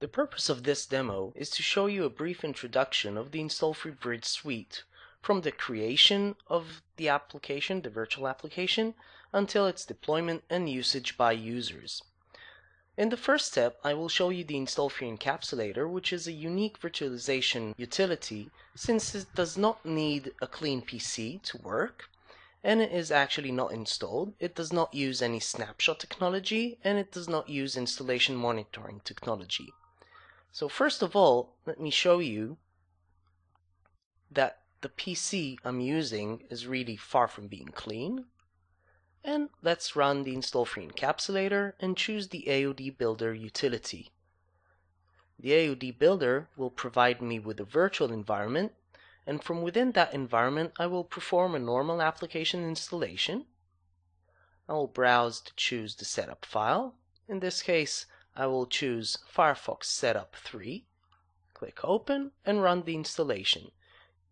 The purpose of this demo is to show you a brief introduction of the InstallFree Bridge suite, from the creation of the application, the virtual application, until its deployment and usage by users. In the first step, I will show you the InstallFree Encpasulator, which is a unique virtualization utility since it does not need a clean PC to work, and it is actually not installed. It does not use any snapshot technology, and it does not use installation monitoring technology. So first of all, let me show you that the PC I'm using is really far from being clean. And let's run the InstallFree Encpasulator and choose the AOD Builder utility. The AOD Builder will provide me with a virtual environment, and from within that environment I will perform a normal application installation. I will browse to choose the setup file. In this case, I will choose Firefox Setup 3, click Open, and run the installation.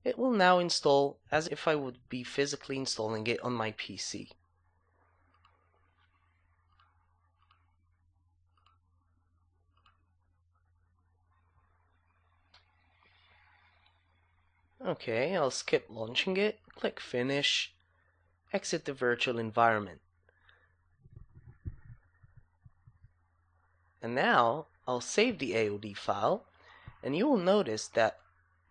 It will now install as if I would be physically installing it on my PC. Okay, I'll skip launching it, click Finish, exit the virtual environment. And now I'll save the AOD file, and you will notice that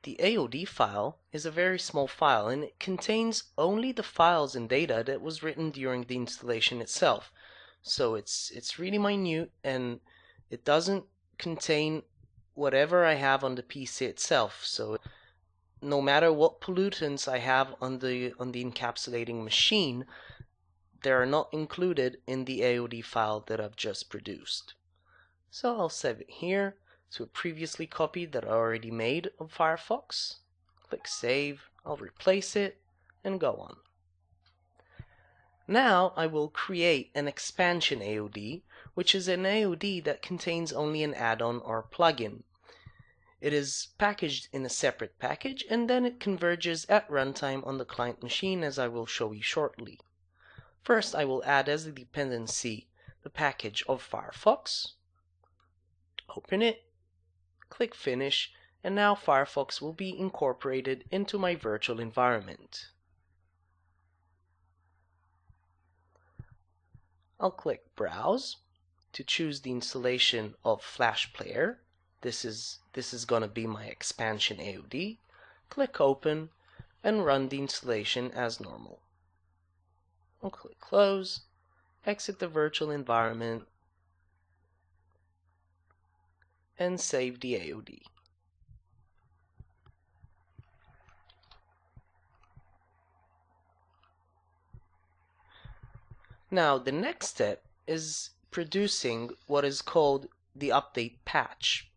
the AOD file is a very small file, and it contains only the files and data that was written during the installation itself. So it's really minute, and it doesn't contain whatever I have on the PC itself. So no matter what pollutants I have on the encapsulating machine, they are not included in the AOD file that I've just produced. So I'll save it here to a previously copied that I already made of Firefox. Click Save, I'll replace it, and go on. Now I will create an expansion AOD, which is an AOD that contains only an add-on or plugin. It is packaged in a separate package, and then it converges at runtime on the client machine, as I will show you shortly. First, I will add as a dependency the package of Firefox. Open it, click Finish, and now Firefox will be incorporated into my virtual environment. I'll click Browse to choose the installation of Flash Player. This is going to be my expansion AOD. Click Open and run the installation as normal. I'll click Close, exit the virtual environment, and save the AOD. Now the next step is producing what is called the update patch.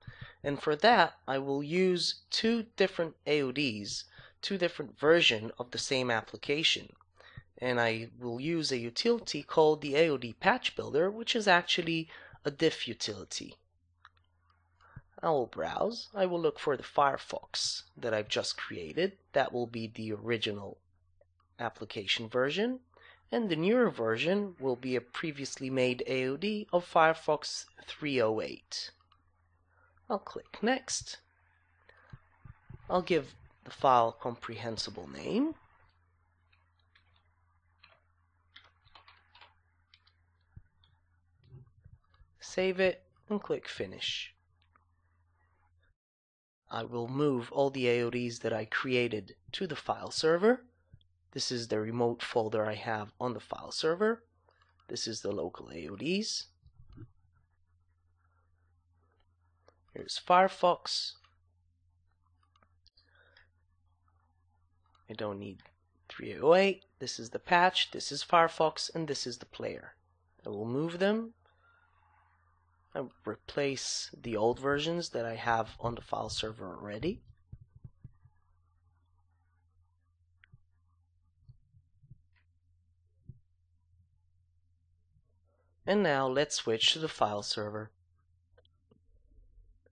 And for that, I will use two different AODs, two different versions of the same application. And I will use a utility called the AOD Patch Builder, which is actually a diff utility. I will browse. I will look for the Firefox that I've just created. That will be the original application version. And the newer version will be a previously made AOD of Firefox 308. I'll click Next. I'll give the file a comprehensible name. Save it and click Finish. I will move all the AODs that I created to the file server. This is the remote folder I have on the file server. This is the local AODs. Here's Firefox. I don't need 308. This is the patch, this is Firefox, and this is the player. I will move them. I will replace the old versions that I have on the file server already. And now let's switch to the file server.